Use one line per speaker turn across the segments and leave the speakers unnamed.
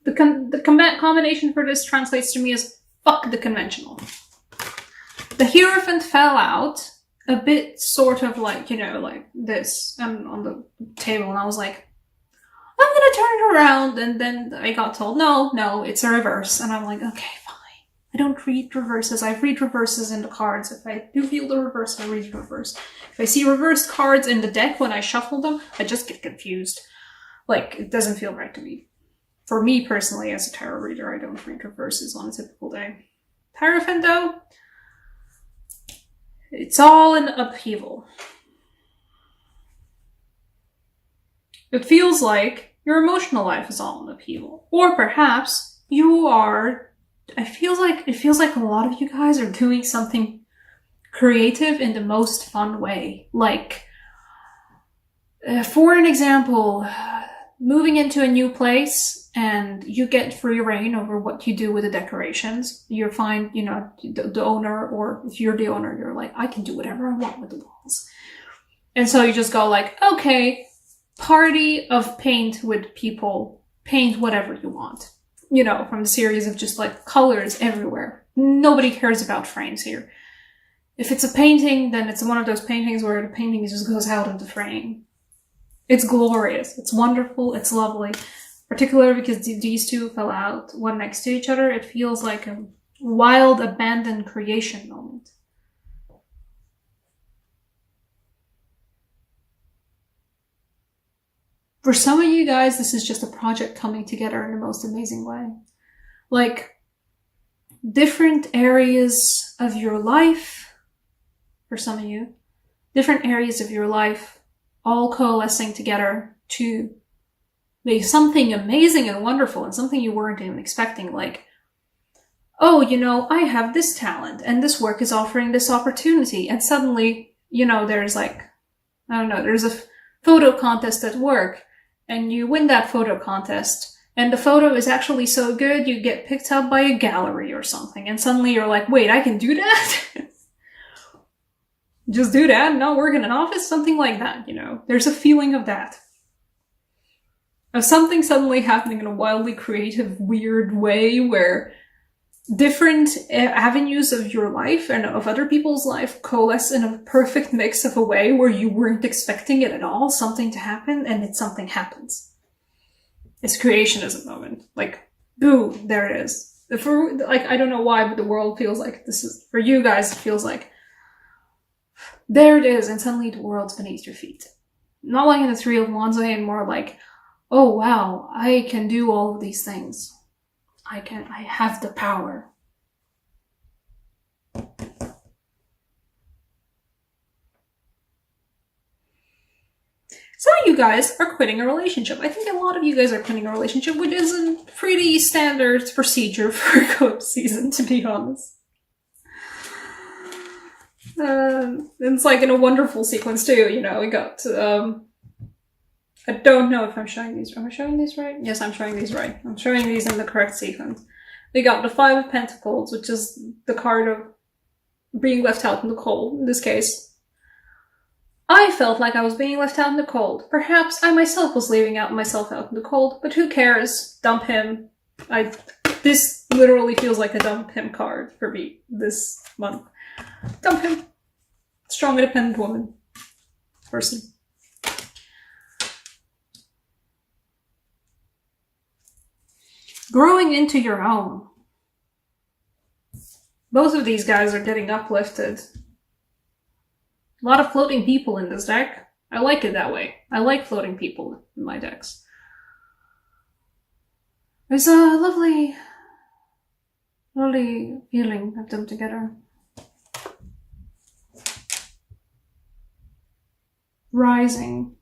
The combination for this translates to me as fuck the conventional. The Hierophant fell out a bit sort of like, like this and on the table, and I was like, I'm gonna turn it around, and then I got told, no, it's a reverse, and I'm like, okay, fine. I don't read reverses. I read reverses in the cards. If I do feel the reverse, I read the reverse. If I see reversed cards in the deck when I shuffle them, I just get confused. Like, it doesn't feel right to me. For me personally, as a tarot reader, I don't read reverses on a typical day. Hierophant, though, it's all in upheaval. It feels like your emotional life is all in upheaval. Or perhaps you are... it feels like a lot of you guys are doing something creative in the most fun way. Like, for an example, moving into a new place and you get free reign over what you do with the decorations. You're fine, the owner, or if you're the owner, you're like, I can do whatever I want with the walls. And so you just go like, okay, party of paint with people, paint whatever you want. From the series of just like colors everywhere. Nobody cares about frames here. If it's a painting, then it's one of those paintings where the painting just goes out of the frame. It's glorious. It's wonderful. It's lovely. Particularly because these two fell out one next to each other. It feels like a wild, abandoned creation moment. For some of you guys, this is just a project coming together in the most amazing way. Like, different areas of your life, for some of you, different areas of your life all coalescing together to make something amazing and wonderful and something you weren't even expecting. Like, oh, I have this talent and this work is offering this opportunity. And suddenly, there's like, I don't know, there's a photo contest at work. And you win that photo contest, and the photo is actually so good, you get picked up by a gallery or something, and suddenly you're like, wait, I can do that? Just do that and not work in an office? Something like that, There's a feeling of that. Of something suddenly happening in a wildly creative, weird way where different avenues of your life and of other people's life coalesce in a perfect mix of a way where you weren't expecting it at all, something to happen, and something happens. It's creationism moment. Like, boo, there it is. I don't know why, but the world feels like this is, for you guys, it feels like, there it is, and suddenly the world's beneath your feet. Not like in the Three of Wands way, and more like, oh wow, I can do all of these things. I have the power. Some of you guys are quitting a relationship. I think a lot of you guys are quitting a relationship, which is a pretty standard procedure for eclipse season, to be honest. It's like in a wonderful sequence too, we got, I don't know if I'm showing these. Am I showing these right? Yes, I'm showing these right. I'm showing these in the correct sequence. We got the Five of Pentacles, which is the card of being left out in the cold. In this case, I felt like I was being left out in the cold. Perhaps I myself was leaving myself out in the cold, but who cares? Dump him. This literally feels like a dump him card for me this month. Dump him. Strong, independent woman. Person. Growing into your own. Both of these guys are getting uplifted. A lot of floating people in this deck. I like it that way. I like floating people in my decks. There's a lovely feeling of them together. Rising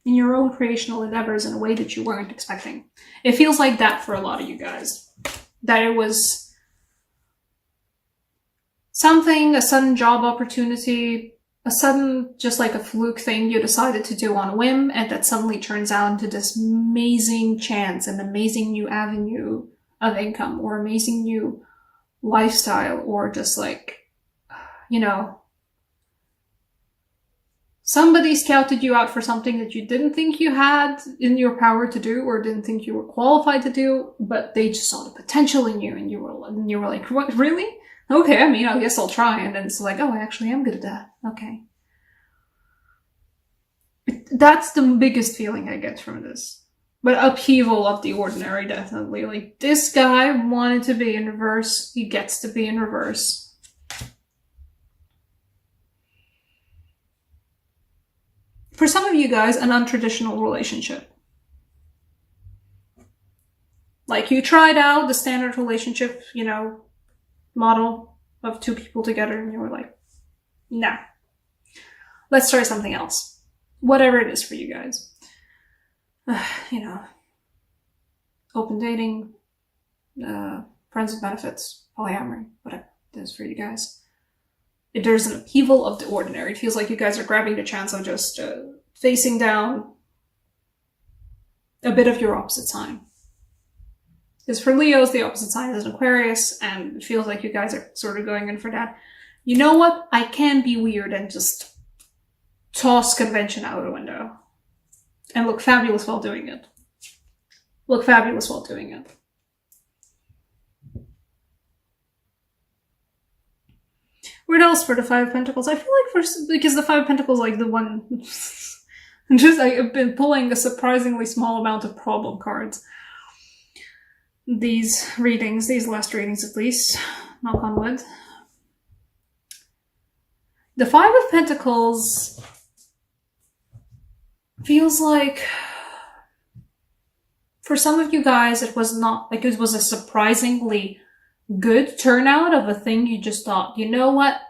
in your own creational endeavors in a way that you weren't expecting. It feels like that for a lot of you guys. That it was something, a sudden job opportunity, a sudden, just like a fluke thing you decided to do on a whim, and that suddenly turns out into this amazing chance, an amazing new avenue of income, or amazing new lifestyle, or just like, Somebody scouted you out for something that you didn't think you had in your power to do or didn't think you were qualified to do, but they just saw the potential in you and you were like, what, really? Okay, I mean, I guess I'll try. And then it's like, oh, I actually am good at that. Okay. That's the biggest feeling I get from this. But upheaval of the ordinary, definitely. Like, this guy wanted to be in reverse. He gets to be in reverse. For some of you guys, an untraditional relationship. Like, you tried out the standard relationship, model of two people together, and you were like, nah. Let's try something else. Whatever it is for you guys. Open dating, friends with benefits, polyamory, whatever it is for you guys. There's an upheaval of the ordinary. It feels like you guys are grabbing the chance of just facing down a bit of your opposite sign. Because for Leos, the opposite sign is an Aquarius, and it feels like you guys are sort of going in for that. You know what? I can be weird and just toss convention out the window. And look fabulous while doing it. Look fabulous while doing it. What else for the Five of Pentacles? I feel like because the Five of Pentacles, like the one, I've been pulling a surprisingly small amount of problem cards. These last readings at least, knock on wood. The Five of Pentacles feels like, for some of you guys, it was a surprisingly good turnout of a thing you just thought, you know what?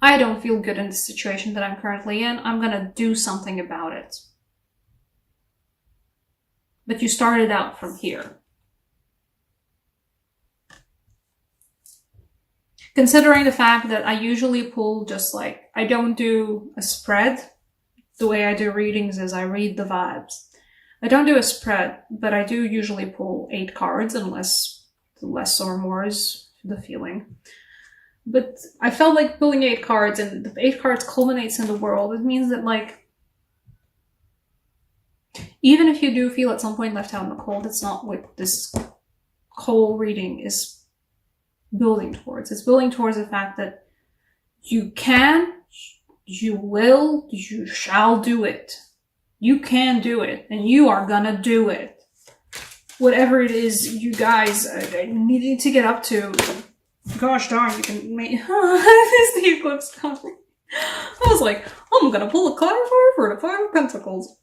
I don't feel good in the situation that I'm currently in. I'm gonna do something about it. But you started out from here. Considering the fact that I usually pull just like, I don't do a spread. The way I do readings is I read the vibes. I don't do a spread, but I do usually pull 8 cards unless less or more is the feeling. But I felt like pulling 8 cards, and the 8 cards culminates in the world. It means that, like, even if you do feel at some point left out in the cold, it's not what this whole reading is building towards. It's building towards the fact that you can, you will, you shall do it. You can do it, and you are gonna do it. Whatever it is you guys need to get up to, gosh darn, you can make... This is the eclipse coming. I was like, I'm gonna pull a clarifier for the Five of Pentacles.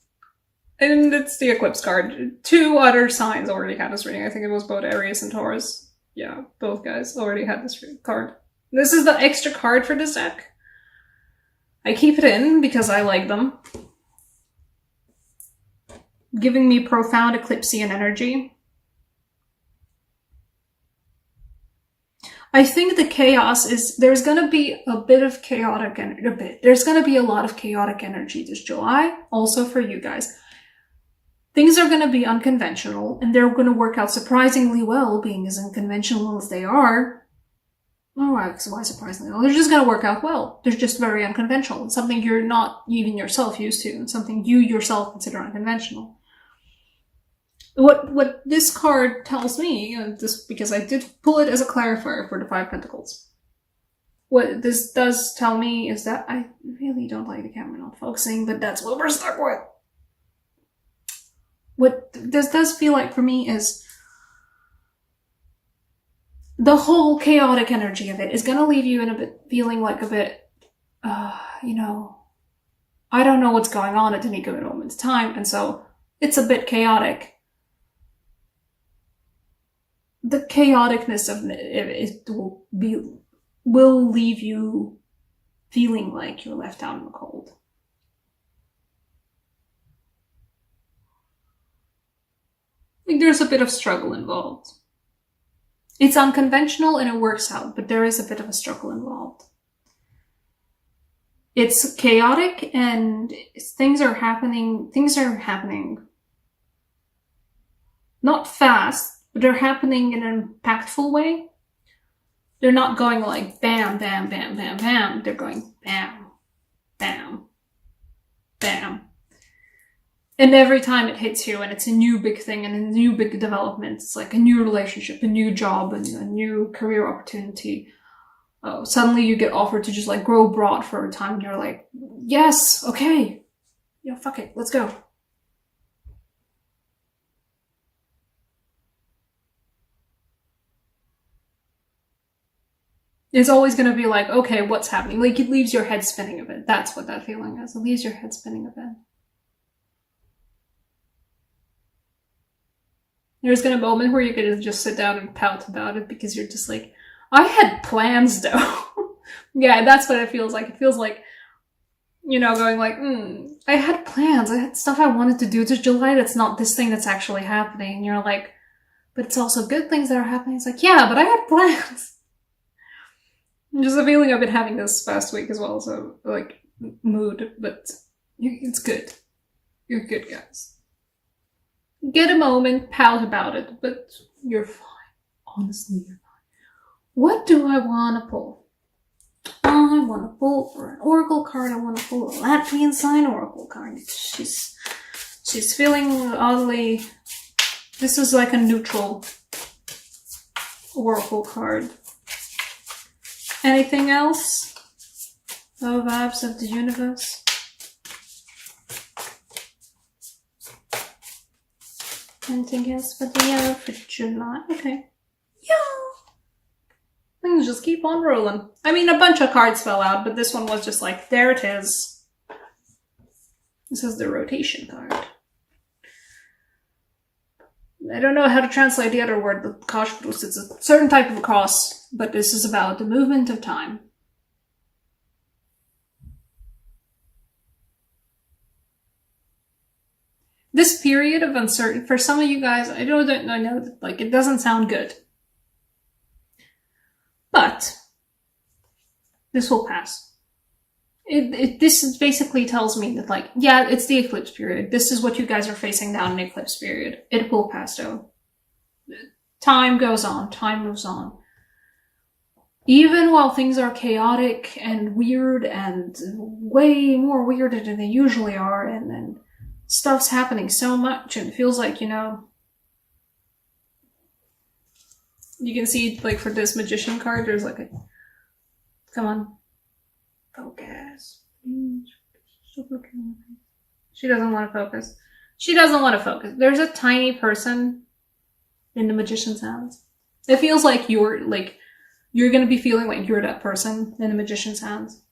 And it's the eclipse card. 2 other signs already had this reading. I think it was both Aries and Taurus. Yeah, both guys already had this card. This is the extra card for this deck. I keep it in because I like them. Giving me profound eclipsean energy. I think the chaos is, there's gonna be a bit of chaotic energy, there's gonna be a lot of chaotic energy this July, also for you guys. Things are gonna be unconventional, and they're gonna work out surprisingly well, being as unconventional as they are. Oh, why surprisingly well? They're just gonna work out well. They're just very unconventional. It's something you're not even yourself used to, and something you yourself consider unconventional. What this card tells me, because I did pull it as a clarifier for the Five of Pentacles. What this does tell me is that I really don't like the camera not focusing, but that's what we're stuck with. What this does feel like for me is the whole chaotic energy of it is gonna leave you in a bit, feeling like a bit, I don't know what's going on at any given moment in time, and so it's a bit chaotic. The chaoticness of it will leave you feeling like you're left out in the cold. Like there's a bit of struggle involved. It's unconventional and it works out, but there is a bit of a struggle involved. It's chaotic and things are happening not fast, but they're happening in an impactful way. They're not going like bam, bam, bam, bam, bam. They're going bam, bam, bam. And every time it hits you and it's a new big thing and a new big development, it's like a new relationship, a new job, and a new career opportunity. Suddenly you get offered to just like grow abroad for a time and you're like, yes, okay. Yeah, fuck it, let's go. It's always going to be like, okay, what's happening? Like, it leaves your head spinning a bit. That's what that feeling is. It leaves your head spinning a bit. There's gonna be a moment where you're gonna just sit down and pout about it because you're just like, I had plans though. Yeah, that's what it feels like. It feels like, you know, going like, I had plans. I had stuff I wanted to do. It's July. That's not this thing that's actually happening. And you're like, but it's also good things that are happening. It's like, yeah, but I had plans. Just a feeling I've been having this past week as well, so, like, mood, but it's good. You're good, guys. Get a moment, pout about it, but you're fine. Honestly, you're fine. What do I want to pull? I want to pull for an oracle card. I want to pull a Latvian sign oracle card. She's feeling oddly... This is like a neutral oracle card. Anything else? Low vibes of the universe. Anything else for the year for July? Okay. Yeah. Things just keep on rolling. I mean, a bunch of cards fell out, but this one was just like, there it is. This is the rotation card. I don't know how to translate the other word, the Koshbrus. It's a certain type of cross, but this is about the movement of time. This period of uncertainty, for some of you guys, I know, like, it doesn't sound good. But this will pass. This basically tells me that, like, yeah, it's the eclipse period. This is what you guys are facing now in eclipse period. It will pass, though. Time goes on. Time moves on. Even while things are chaotic and weird and way more weirder than they usually are, and stuff's happening so much, and it feels like, you know... You can see, like, for this magician card, there's like a... Come on. Focus. She doesn't want to focus. She doesn't want to focus. There's a tiny person in the magician's hands. It feels like you're going to be feeling like you're that person in the magician's hands.